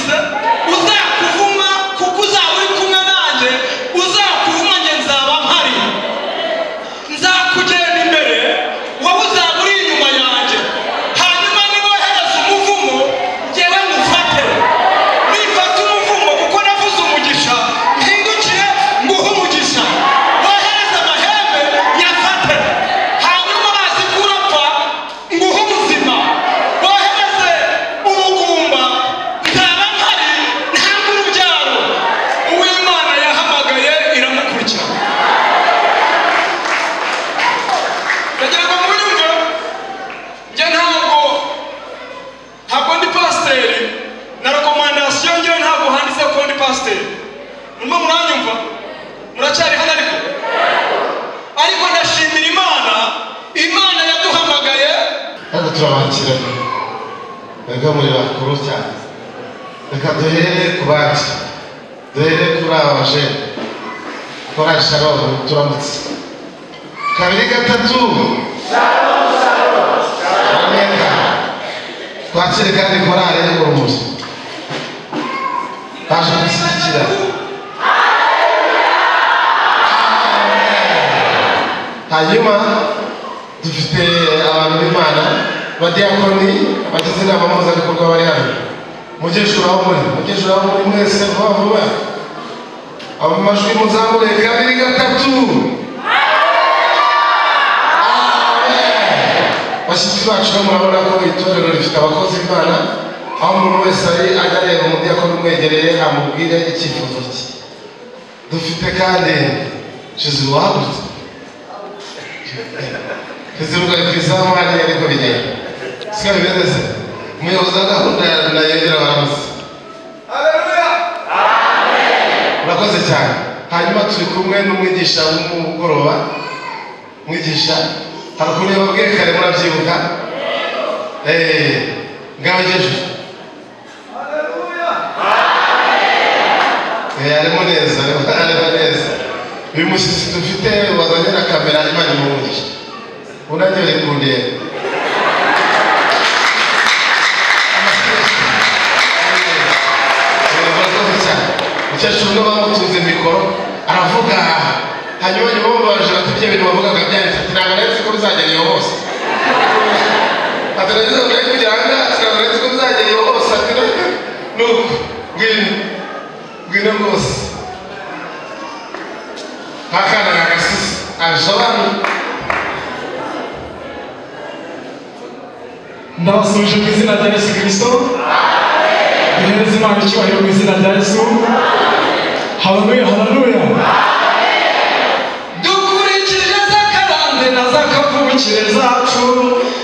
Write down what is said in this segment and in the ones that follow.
wagize uzakuvuma kuko uzaba uri kumwe nanjye uzakuvuma njye nzaba mpari nzakugenda imbere wowe uzaba uri inyuma yanjye hanyuma niwohereza umuvumo njyewe ngufate nifata umuvumo kuko navuze umugisha mpindukire nguhe umugisha wohereza amahembe nyafate hanyuma bazi ko urapfa nguhe ubuzima wohereze ubugumba nzaba mpari ntabwo urubyaro uw'Imana yahamagaye iramukurikira ndagira ngo munyumve njye ntabwo ndi pasiteri na rekomandasiyo njyewe ntabwo handitse ko ndi pasiteri murimo muranyumva muracyari hano ariko ndashimira Imana yaduhamagaye hano turabakiranye reka muri bakuru cyane reka duhere ku bandi duhere kuri aba bajene koresha roho turamutse kabiri gatatu ameka twakire kandi korale y'urumuri baje gushyigikira hanyuma dufite abantu b'Imana badiyakoni abagize inama mpuzabikorwa bari hano mugeshura aho muri mwese vuba vuba abo majwi muzamure kabiri gatatu bashyitsi bacu murabona ko itorero rifite abakozi b'Imana aho umuntu wese ari ajya areba umudiyakoni umwegereye amubwire icyifuzo cye dufite kandi Jesu wahagurutse Jesu rwari ku izamu hariya ariko bigenda sika bimeze umuyobozi wa gahunda yongera baramutse haleluya amen urakoze cyane hanyuma turi kumwe n'umwigisha w'umugoroba mwigisha hari ukuntu yababwiye kare murabyibuka ngaho Jesu haleluya amen arimo neza uyu mushyitsi dufite wazanye na kamera Imana imumugisha unajya kundeba umukecuru n'abamutunze mikoro aravuga hanyuma nyuma baje batubye ibintu bavugaga byanditse ati ntabwo nari ko bizagera iyo hose ataragize ngo nari kugira ngo ntabwo nari ko bizagera iyo hose ati nuko ngwino rwose akana n'agasisi ajabantu ndabasuje mu izina rya Yesu Kristo duhereze Imana icyubahiro mu izina rya Yesu haleluya haleluya dukurikije z'akarande na z'akavukire zacu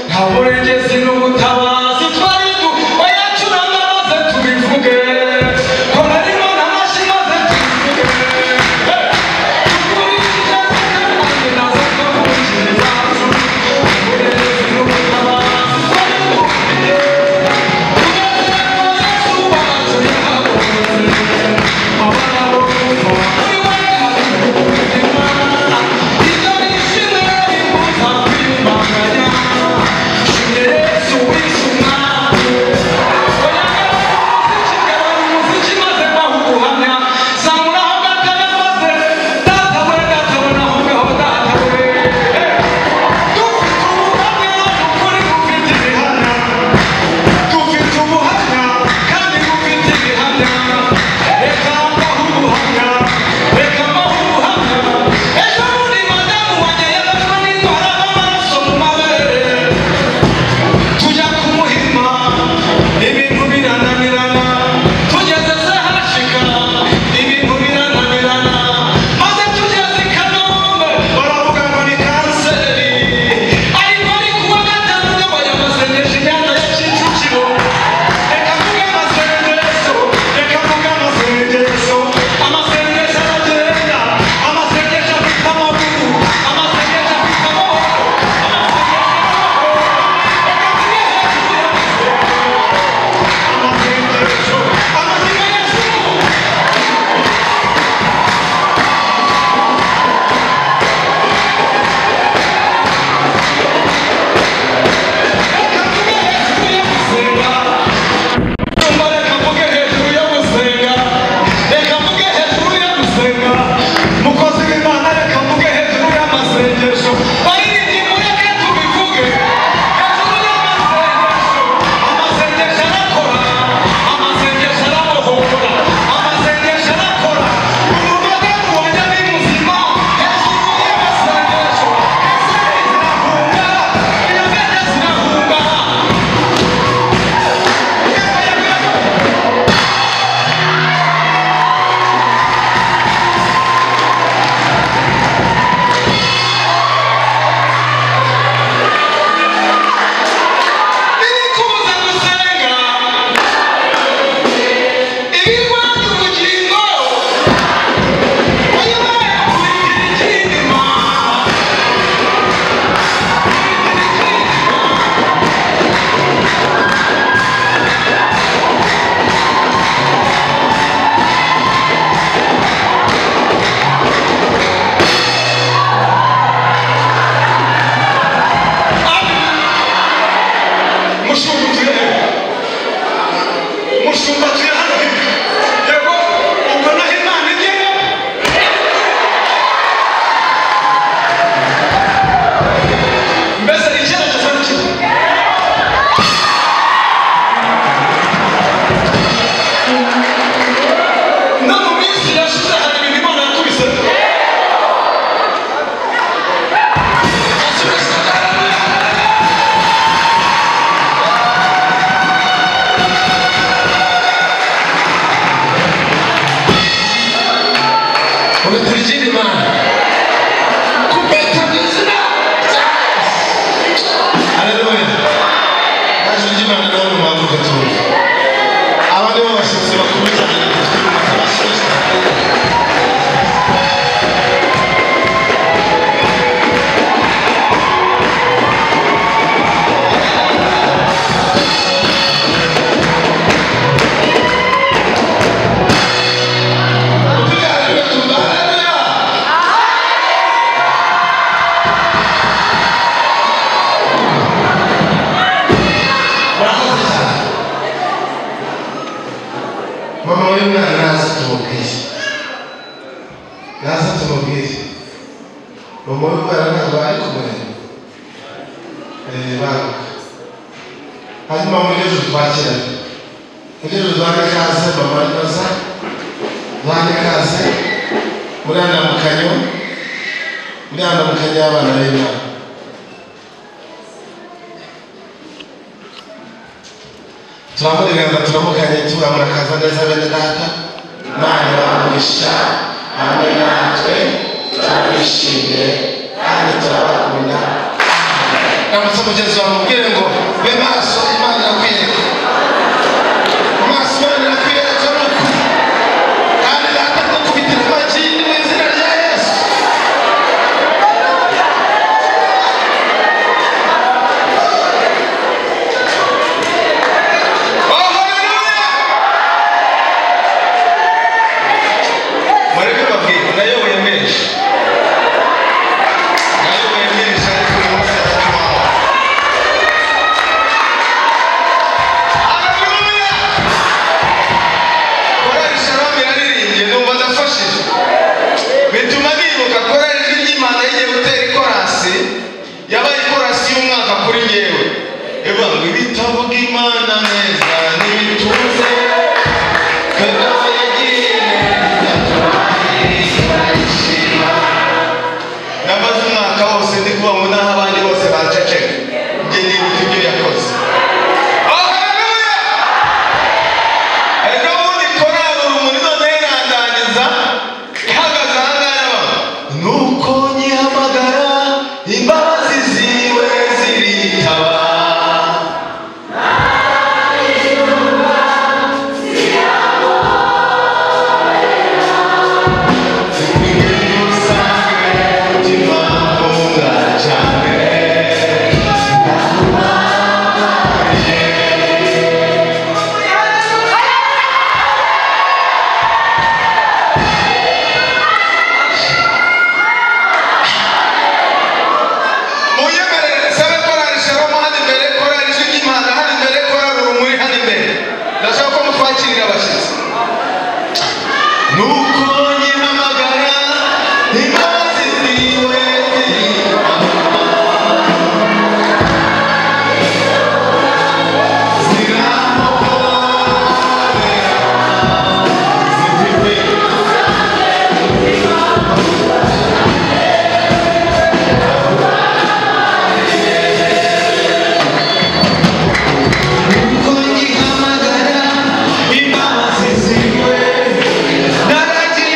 nta burengezi n'ubutabazi twari oya curanga maze tubivuge ko narimo n'amashyi maze tubivuge dukurikije z'akarande na z'akavukire zacu nta burengezi n'ubutabazi twari tubivuge turikira Imana kubita mu izina rya Yesu. Haleluya. Naje Imana nawe muhaguruke tuze. Aba nibo bashyitsi bakuru cyane dufite mu matabashoje. Mama wewe naza tumubwire mama wewe ntabwo ari kumwe banga hanyuma mugeje twakira mugeje zwane kaze mama naza zwane kaze muranda mukanyo abana b'Imana turamukanye turamurakaza neza bene data Imana irabamugisha hamwe natwe turabishimiye kandi turabakunda. Namutse mugenzi wawe mubwire ngo be maso Imana irakwiyereka amaso Imana irakwiyereka nuko kandi data dukubitira amagini mu izina rya Yesu. Ibitavuga Imana neza n'ibituze kagabo yagiriye barishima namaze umwaka wose ndi kuba ngo naho abandi bose baceceka njye nibuka ibyo yakoze. Haleluya. Ejo bundi korali urumuri none irandangiza ihagaze ahangaha nuko nyihamagara imbabazi ziwe ziritaba. Imbabazi ziwe naragiye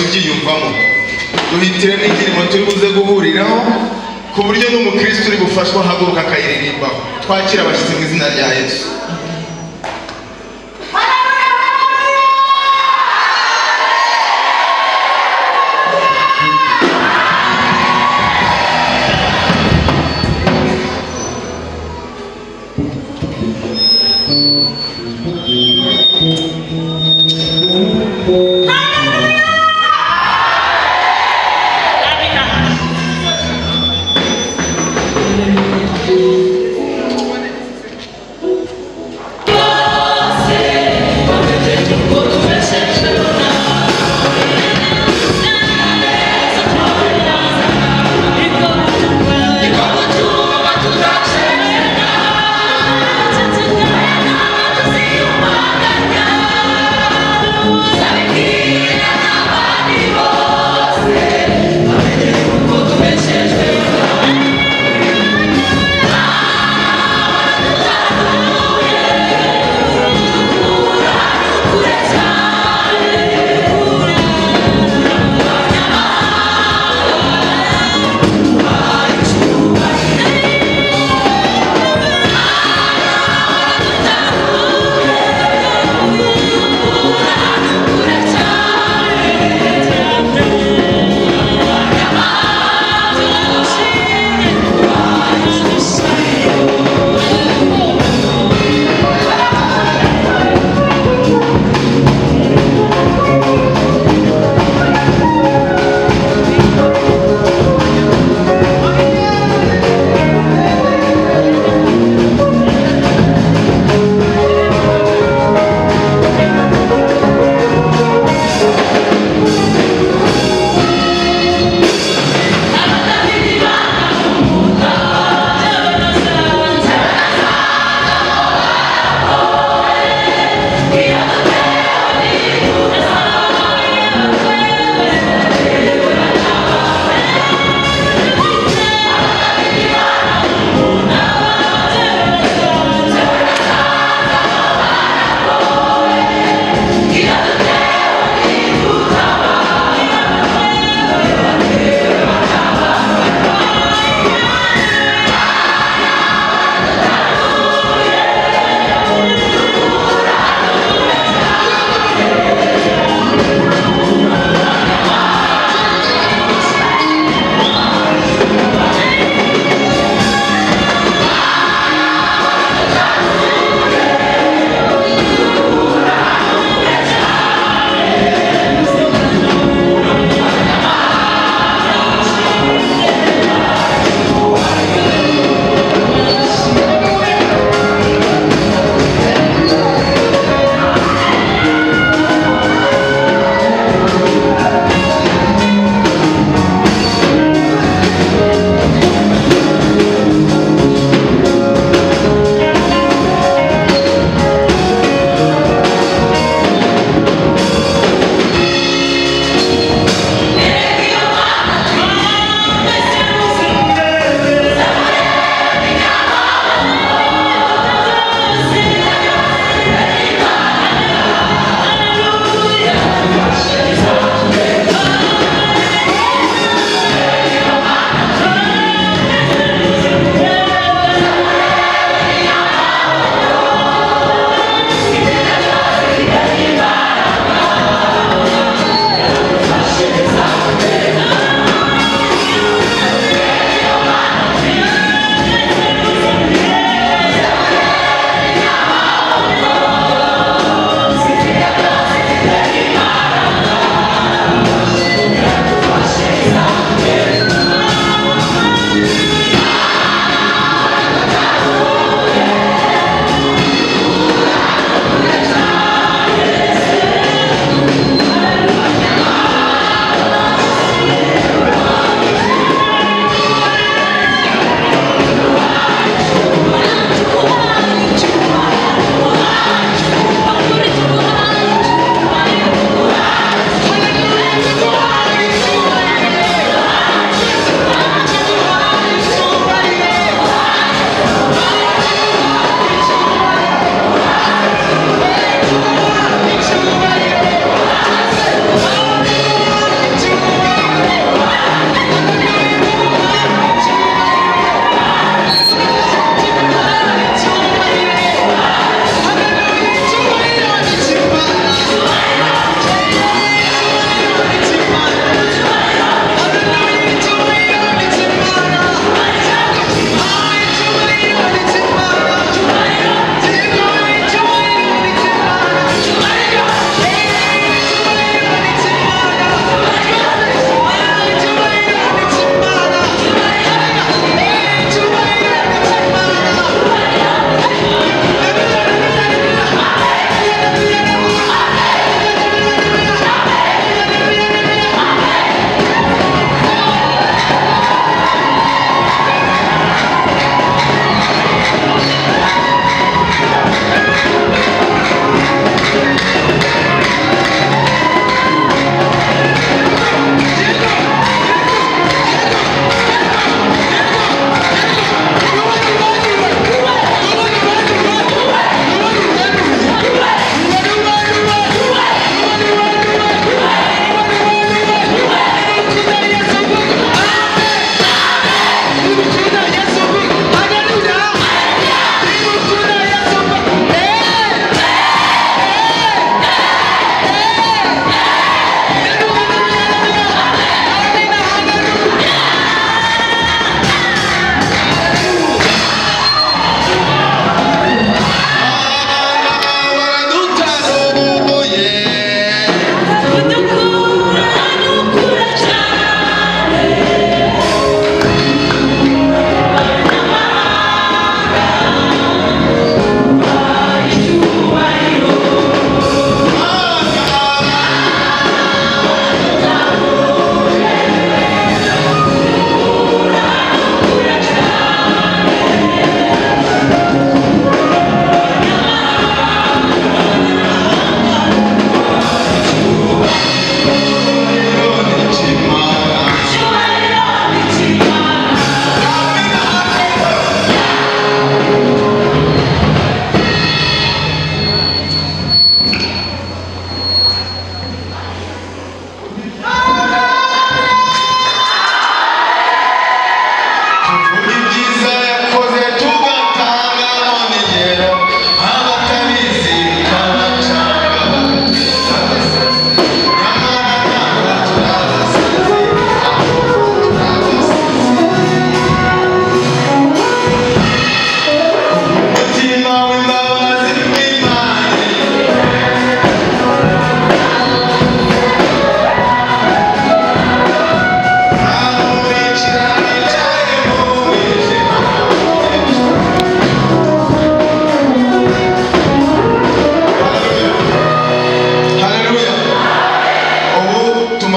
ubyiyumvamo. Duhitire n'indirimbo turi buze guhuriraho ku buryo n'umukristo uri bufashwa ahaguruka akayiririmbaho. Twakira abashyitsi mu izina rya Yesu.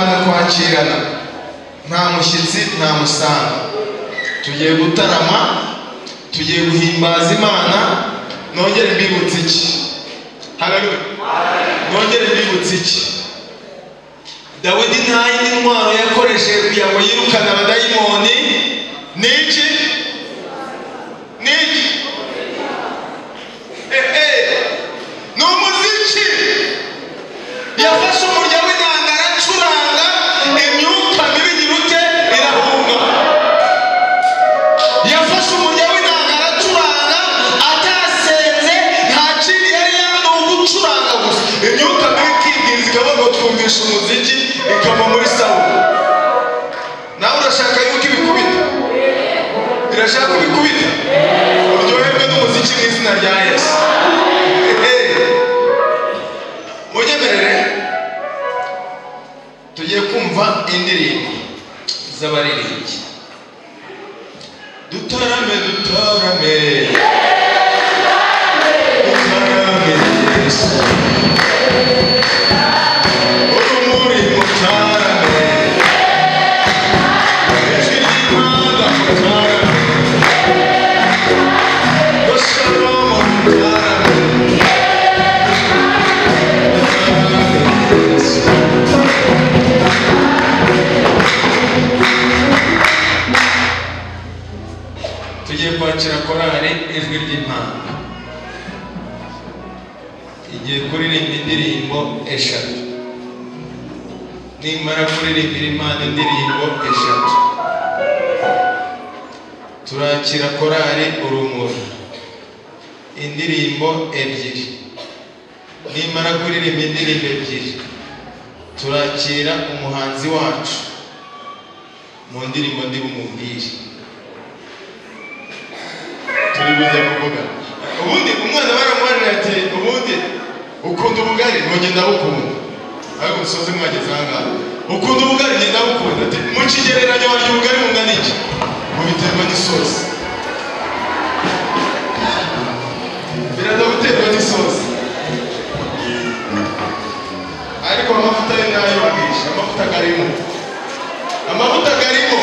twanga kwakirana, nta mushyitsi nta musanga. Tugiye gutarama, tugiye guhimbaza Imana. Nongere mbibutse iki? Haleluya. Nongere mbibutse iki? Dawidi nta yindi ntwaro yakoresheje kugira ngo yirukane abadayimoni. Niki? Niki? Ni umuziki. Yafashe umurya w'inanga aracuranga, imyuka mibi irute irahunga. Yafashe umurya w'inanga aracuranga, atasenze, nta kindi yari yanga gucuranga gusa. Imyuka mibi ikibwiriza ikavuga ngo twumvishe umuziki, ikava muri sawa. Nawe urashaka yuko ibikubita? Birashaka kubikubita? Uryoherwe n'umuziki mu izina rya Yesu. Munyemerere tugiye kumva indirimbo z'abaririmbyi. Dutarame, dutarame, dutarame Yesu, urumuri mutarame, ijwi ry'Imana mutarame, Shalom mutarame. Tugiye kwakira korali ijwi ry'impanda. Igiye kuririmba indirimbo eshatu. Nimara kuririmbira Imana indirimbo eshatu, turakira korali urumuri indirimbo ebyiri. Nimara kuririmba indirimbo ebyiri, turakira umuhanzi wacu mu ndirimbo ndi bumubwire. Turibuze kuvuga ubundi umwana baramubwira ati ubundi ukunda ubugari ntugenda bukunda, ariko musoze mwageze ahangaha ukunda ubugari ngenda bukunda. Ati mu kigereranyo warya ubugari bungana iki? Mu biterwa n'isosi. Biraza guterwa n'isosi, ariko amavuta ye nayo bwisha. Amavuta garimo, amavuta garimo.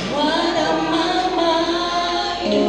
What a mama.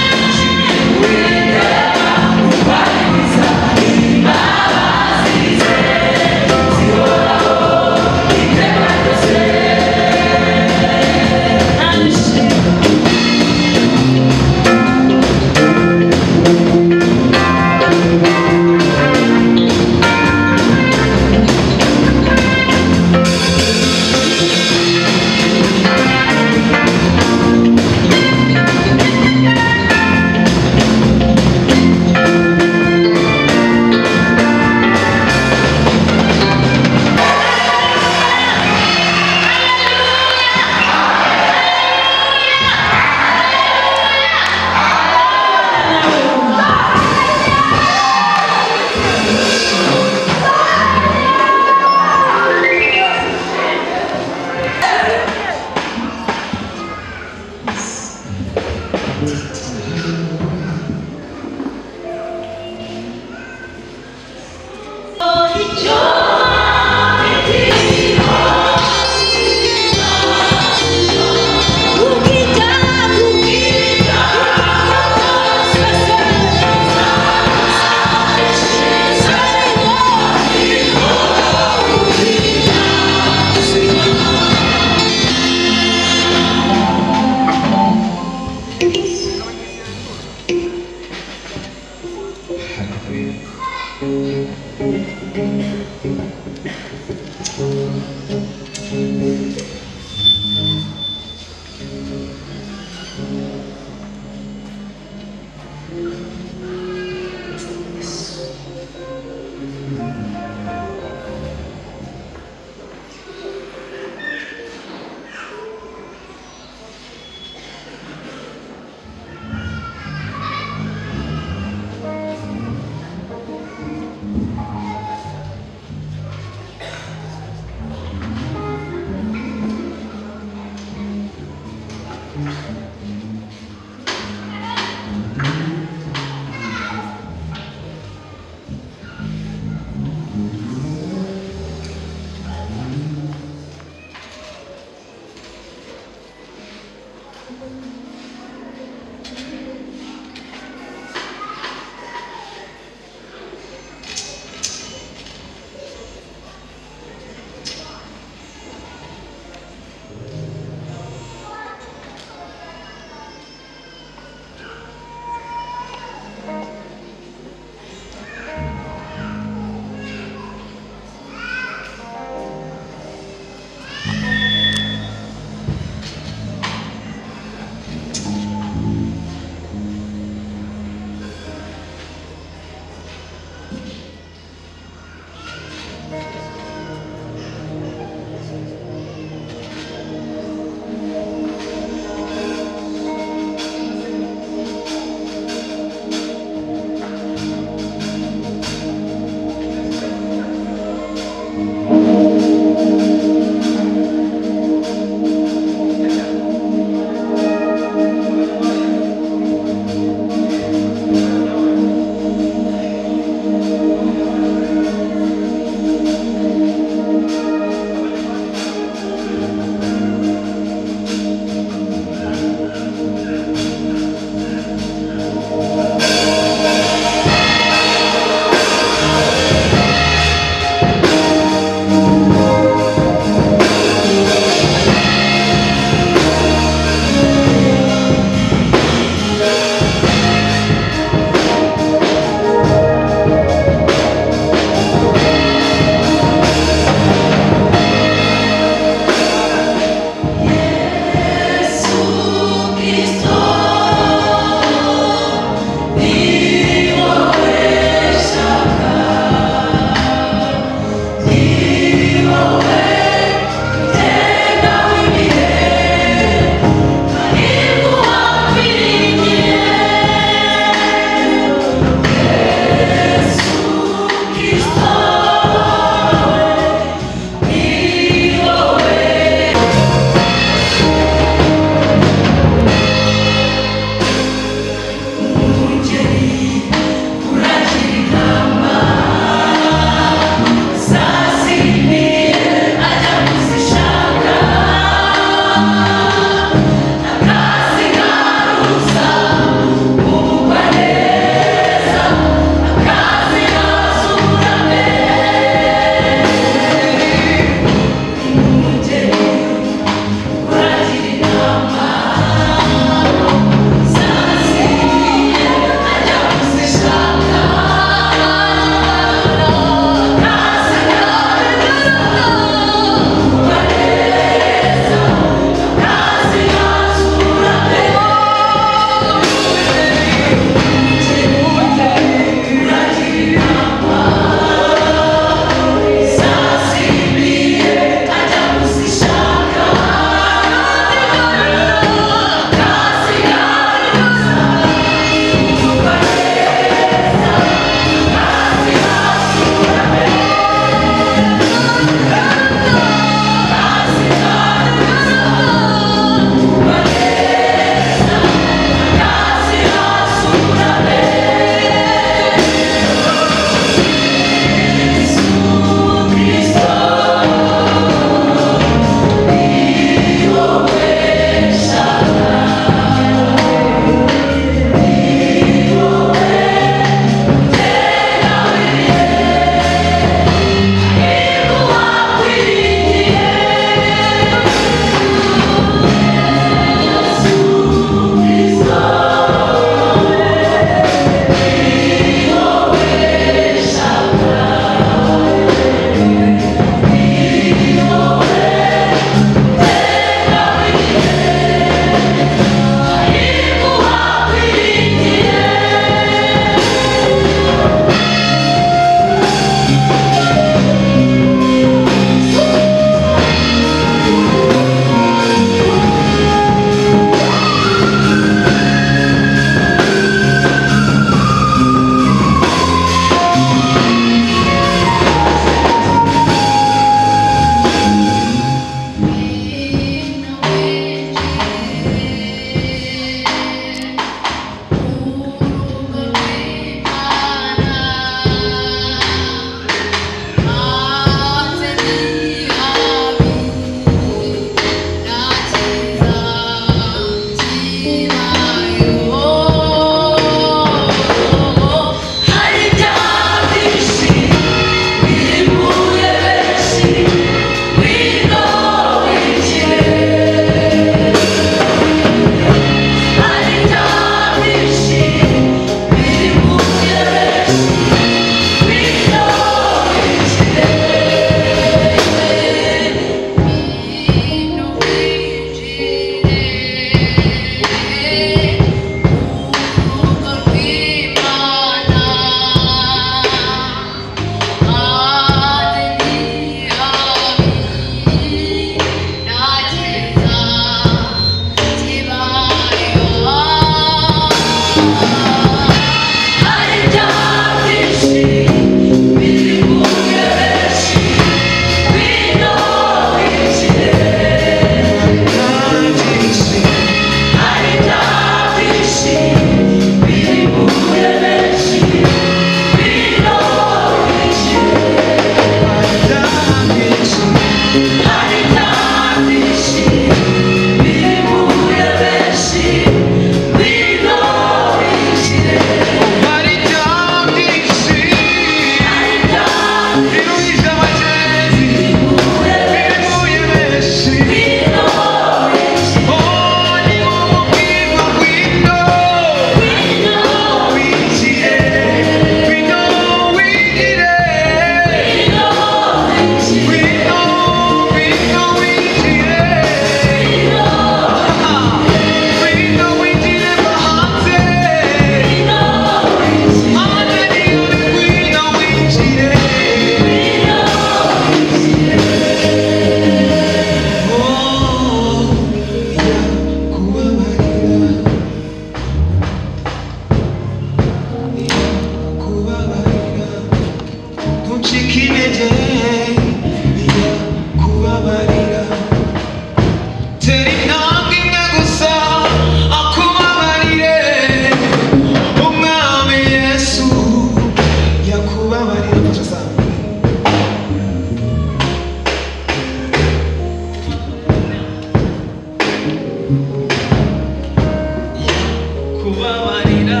kubabarira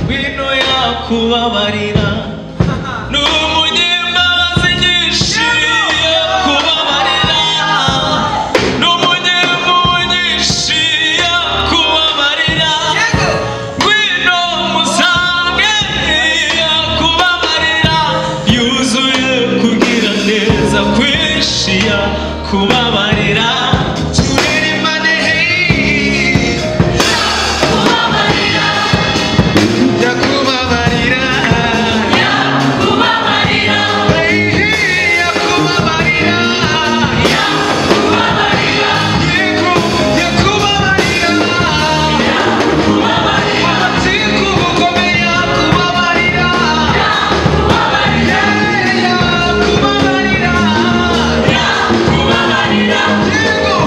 wino yakubabarira n'umunyembabazi nyinshi yakubabarira n'umunyempuhwe nyinshi yakubabarira wino musange yakubabarira yuzuye kugira neza kwinshi yakubabarira Diego!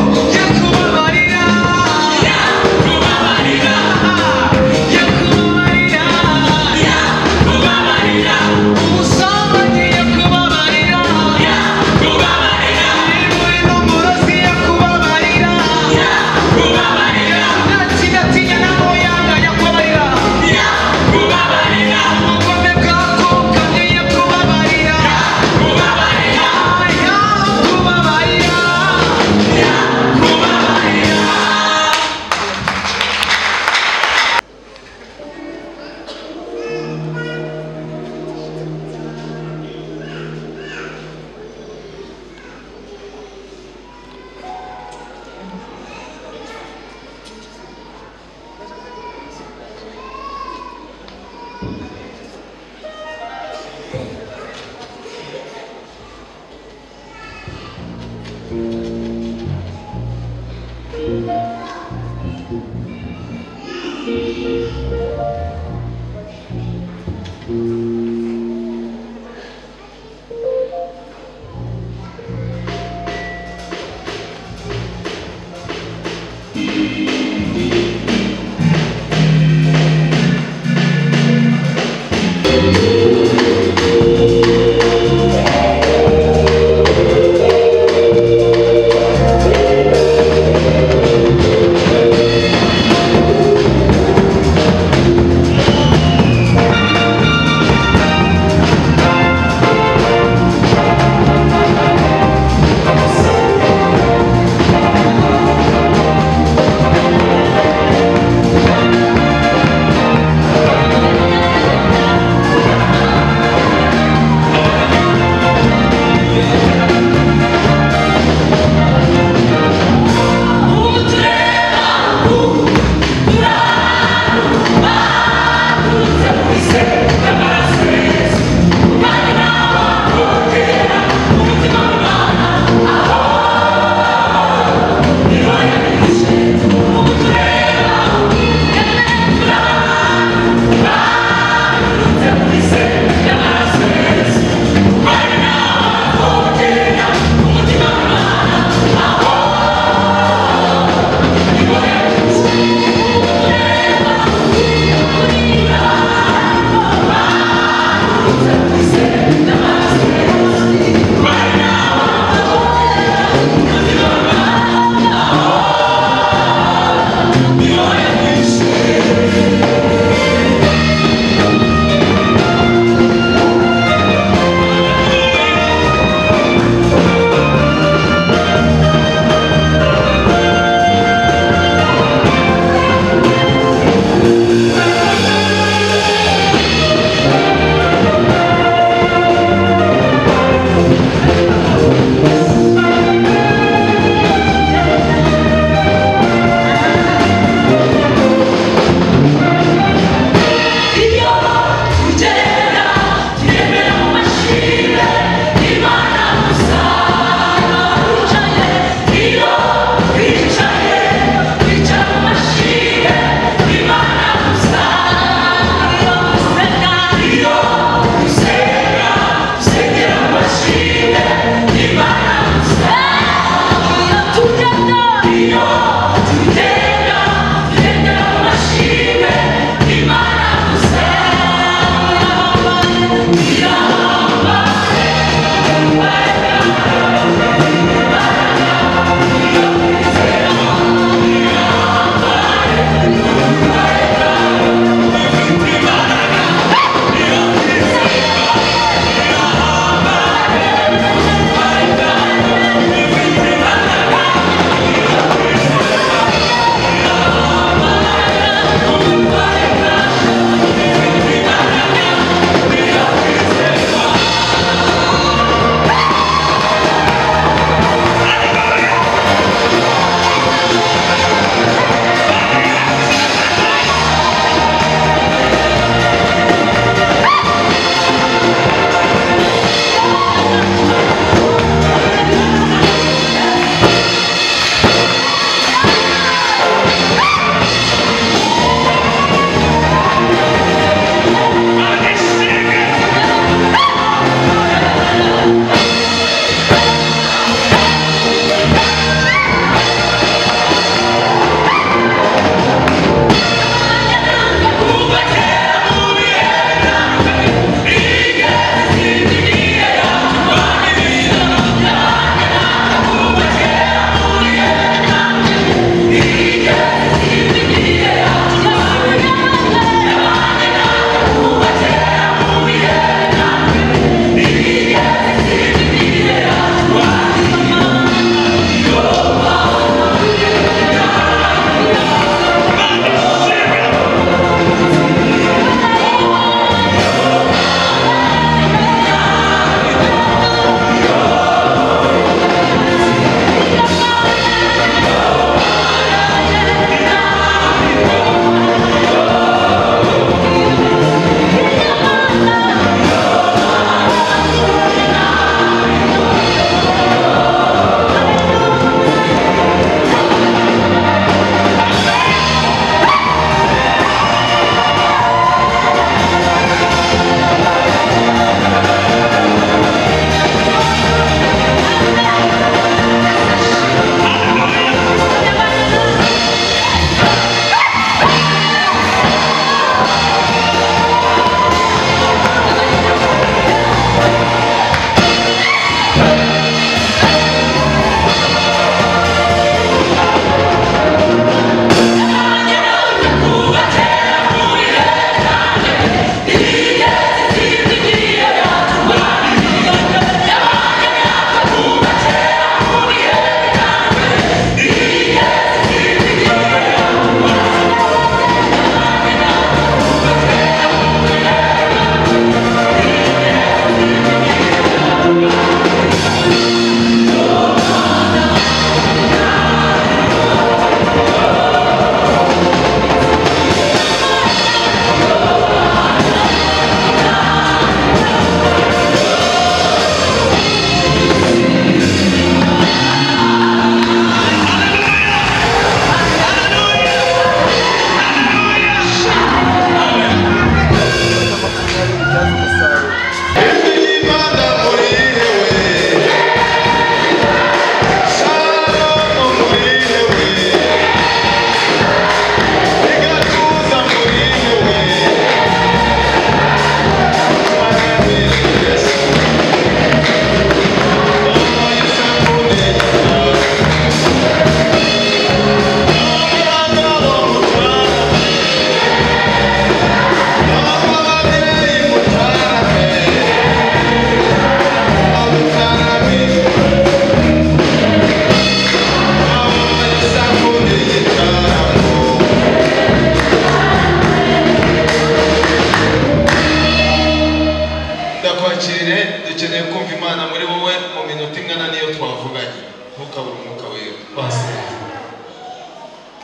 wasenga.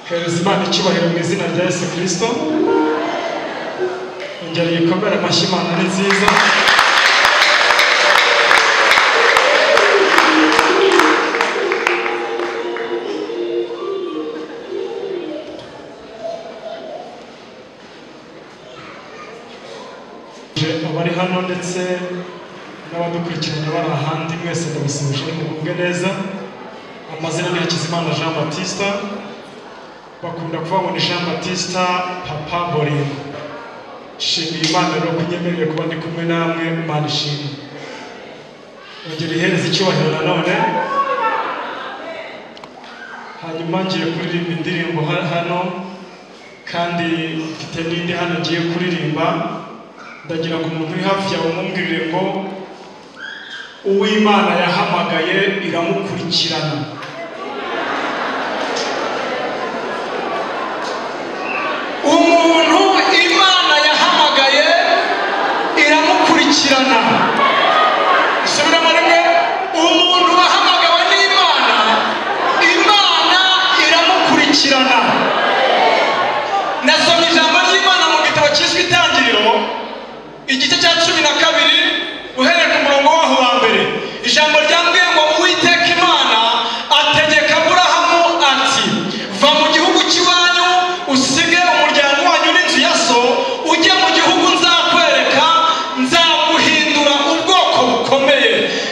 Hereza Imana icyubahiro mu izina rya Yesu Kristo. Ongera yikomere amashyi, Imana ni nziza. Abari hano ndetse n'abadukurikirana bari ahandi mwese ndabasubije mugubwe neza. Amazina ni Hakizimana Jean Baptiste, bakunda kuvuga ngo ni Jean Baptiste Papa Bolingo. Shimira Imana rero kunyemereye kuba ndi kumwe namwe, Imana ishimwe. Ongera ihereza icyubahiro nanone. Hanyuma ngiye kuririmba indirimbo hano, kandi mfite n'indi hano ngiye kuririmba. Ndagira ngo umuntu uri hafi yawe umubwirire ngo uw'Imana yahamagaye iramukurikirana. Umuntu Imana yahamagaye iramukurikirana. Subiramo rimwe. Umuntu wahamagawe n'Imana, Imana iramukurikirana. Nasomye ijambo ry'Imana mu gitabo cyiswe Itangiriro, igice cya 12 uhereye ku murongo waho wa mbere. Ijambo ryambwiye ngo Uwiteka Imana ategeka Aburahamu ati, va mu gihugu cy'iwanyu usige umuryango wanyu n'inzu ya so, ujye mu gihugu nzakwereka, nzaguhindura ubwoko bukomeye,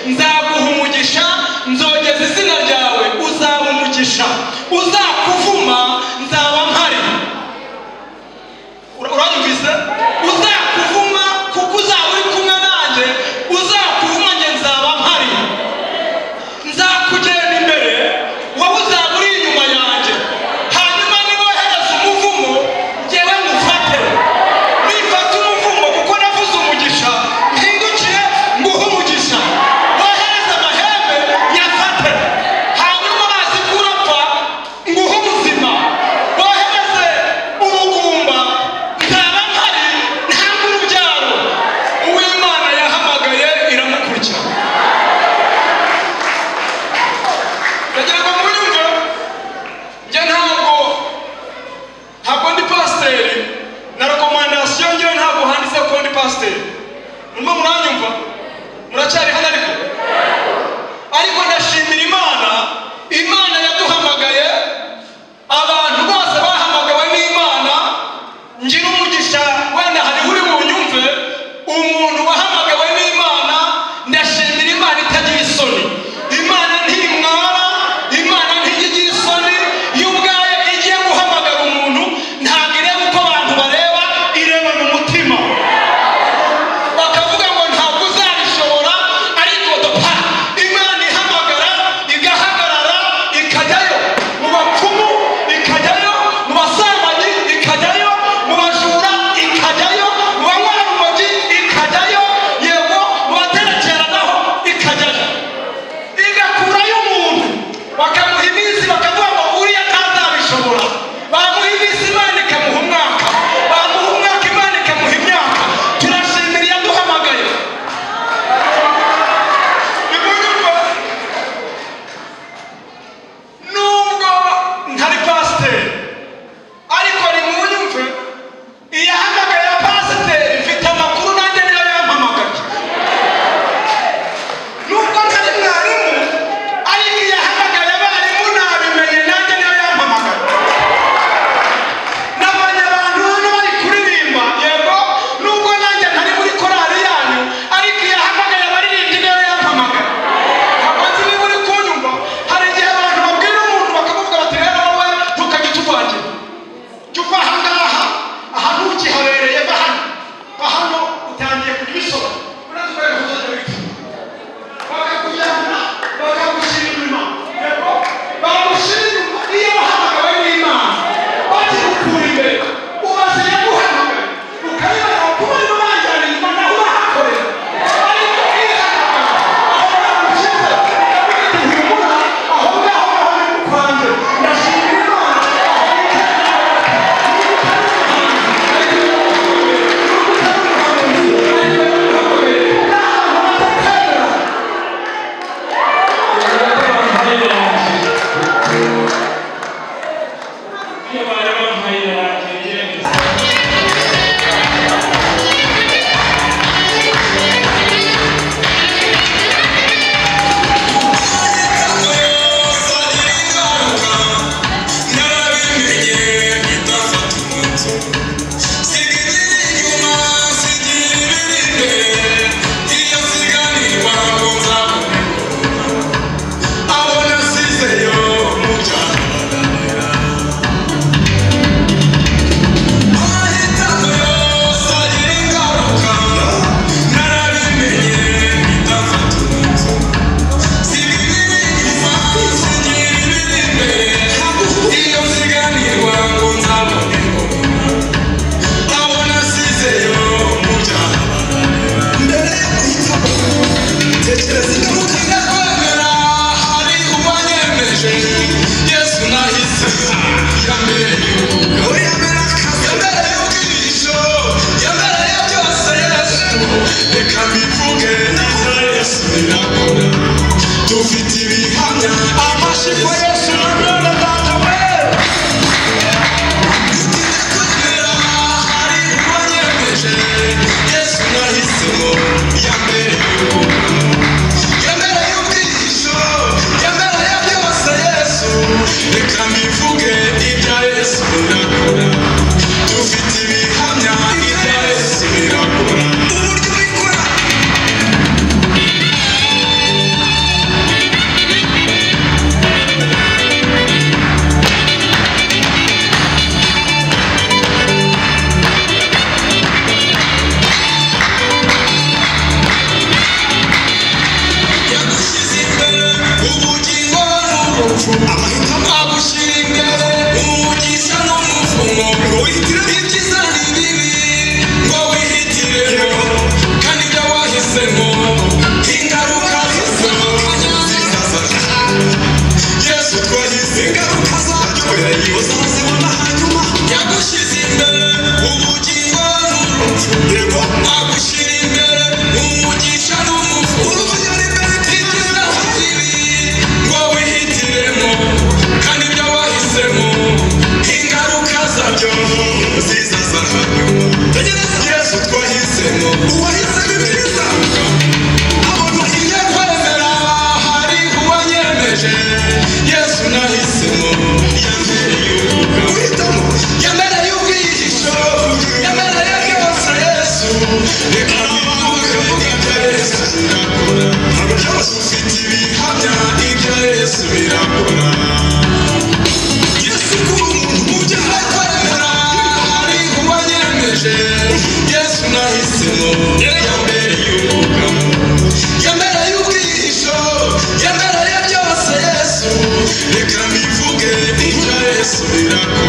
nzaguha umugisha, nzogeza izina ryawe, uzaba umugisha, uzakuvuma nzaba mpari. Uranyumvise? Uzakuvuma kuko uzaba uri kumwe nanjye, uzakuvuma njye nzaba mpari. Nzakugenda imbere, wowe uzaba uri inyuma yanjye. Hanyuma nibohereza umuvumo, njyewe ngufate. Nifata umuvumo kuko navuze umugisha, mpindukiye nguhe umugisha. Wohereza amahembe yafate. Hanyuma bazi kurapfa, Reka mbivuge ibya Yesu birakora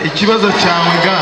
ikibazo cyawe ga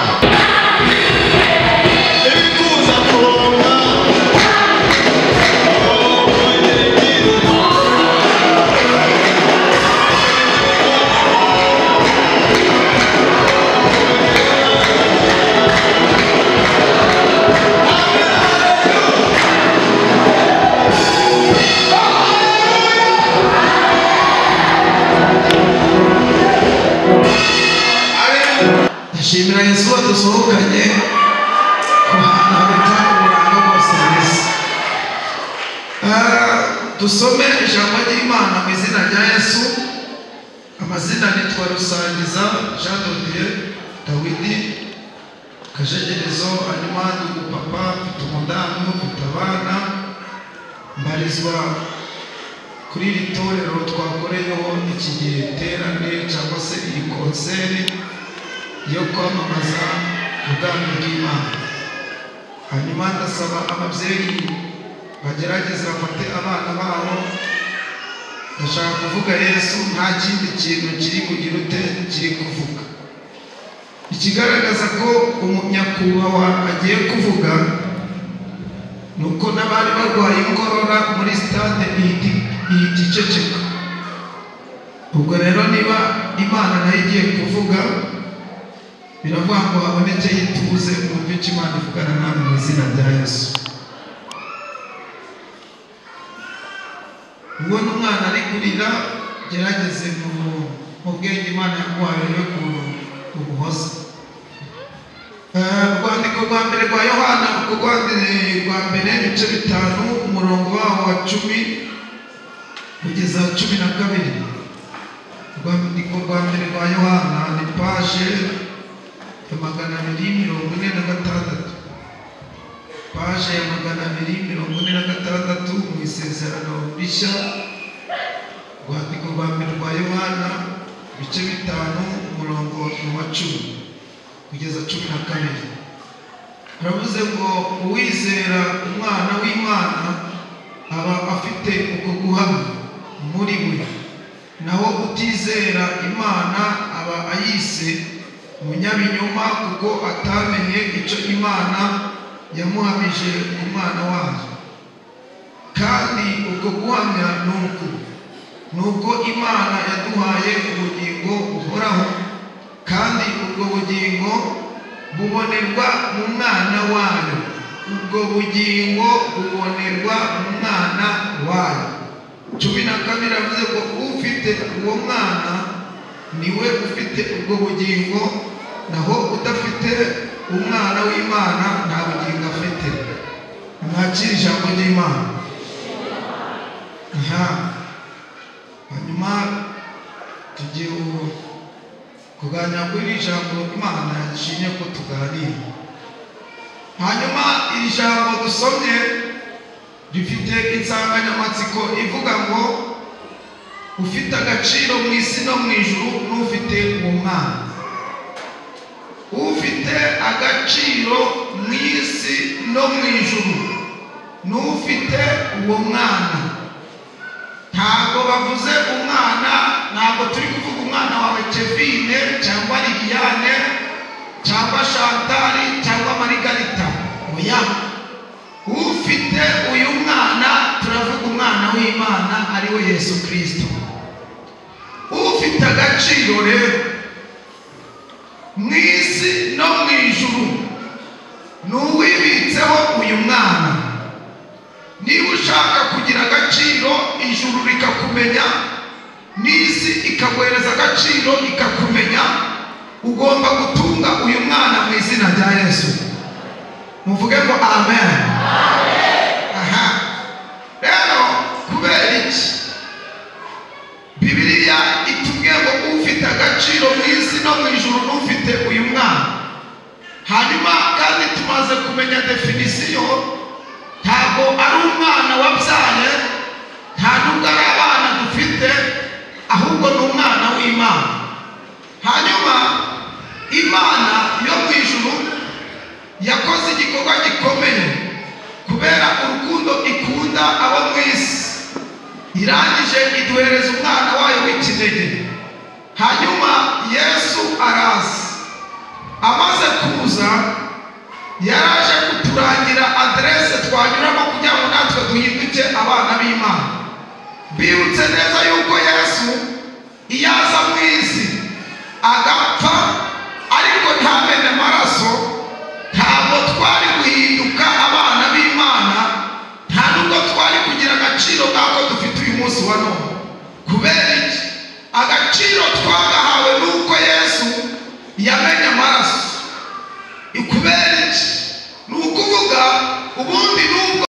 Shimira Yesu wadusohokanye ku hantu habitangurana bose mwese. Dusome ijambo ry'Imana mu izina rya Yesu. Amazina nitwa Rusangiza Jean Dodier Dawidi Kajegerezo hanyuma ndi papa mfite umudamu mfite abana mbarizwa kuri iri torero twakoreyeho iki giterane cyangwa se iyi konseri yo kwamamaza ubwami bw'Imana. Hanyuma ndasaba ababyeyi bagerageza bafate abana babo. Ndashaka kuvuga Yesu, nta kindi kintu kiri kugira ute kiri kuvuga. Ikigaragaza ko umunyakubahwa agiye kuvuga nuko n'abari barwaye inkorora muri stade ihita. Ubwo rero niba Imana nayo igiye kuvuga biravuga ngo haboneke ituze mwumve icyo Imana ivugana namwe mu izina rya Yesu. Ubona umwana ari kurira, gerageze mu bwenge Imana yaguhaye yo kuguhoza. Urwandiko rwa mbere rwa Yohana rwa mbere ibice 5 umurongo waho wa 10 kugeza 12. Urwandiko rwa mbere rwa Yohana ni page 246, page ya 246 mu isezerano rishya. Urwandiko rwa mbere rwa Yohana ibice 5 umurongo wa 10 kugeza 12. Aravuze ngo uwizera umwana w'Imana uko guhamya muri we, naho utizera Imana aba ayise umunyabinyoma, kuko atamenye icyo Imana yamuhamije umwana wayo. Kandi uko guhamya nuko Imana yaduhaye ubugingo buhoraho, kandi ubwo bugingo bubonerwa mu mwana wayo. Ubwo bugingo bubonerwa mu mwana wayo. 12 avuze ko ufite uwo mwana niwe ufite ubwo bugingo, naho udafite umwana w'Imana nta bugingo afite. Mwakira ijambo ry'Imana. Hanyuma tugiye kuganira kuri iri jambo Imana yashimye ko tuganira. Hanyuma iri jambo dusomye rifite insanganyamatsiko ivuga ngo ufite agaciro mu isi no mu ijuru n'ufite uwo mwana. Ufite agaciro mu isi no mu ijuru n'ufite uwo mwana. Ntabwo bavuze umwana, ntabwo turi kuvuga umwana wawe Kevine cyangwa Liliane cyangwa Chantal cyangwa Margarita. Oya, ufite uyu mwana turavuga umwana w'Imana ari we Yesu Kristo. Ufite agaciro rero mu isi no mu ijuru n'uwibitseho uyu mwana. Niba ushaka kugira agaciro, ijuru rikakumenya n'isi ikaguhereza agaciro ikakumenya, ugomba gutunga uyu mwana mu izina rya Yesu. Muvuge ngo amen. Aha. Rero kubera iki Bibiliya itubwiye ngo ufite agaciro mu isi no mu ijuru n'ufite uyu mwana? Hanyuma kandi tumaze kumenya definisiyo, ntabwo ari umwana wabyaye, nta nubwo ari abana dufite, ahubwo ni umwana w'Imana. Hanyuma Imana yo mu ijuru yakoze igikorwa gikomeye kubera urukundo ikunda abo mu isi, irangije iduhereza umwana wayo w'ikinege. Hanyuma Yesu araza, amaze kuza yaraje kuturangira adresse twanyuramo kugira ngo natwe duhinduke abana b'Imana. Bibutse neza yuko Yesu iyo aza mu isi agapfa ariko ntamene amaraso, ntabwo twari guhinduka abana b'Imana, nta nubwo twari kugira agaciro nk'ako dufite uyu munsi wa none. Kubera iki? Agaciro twaga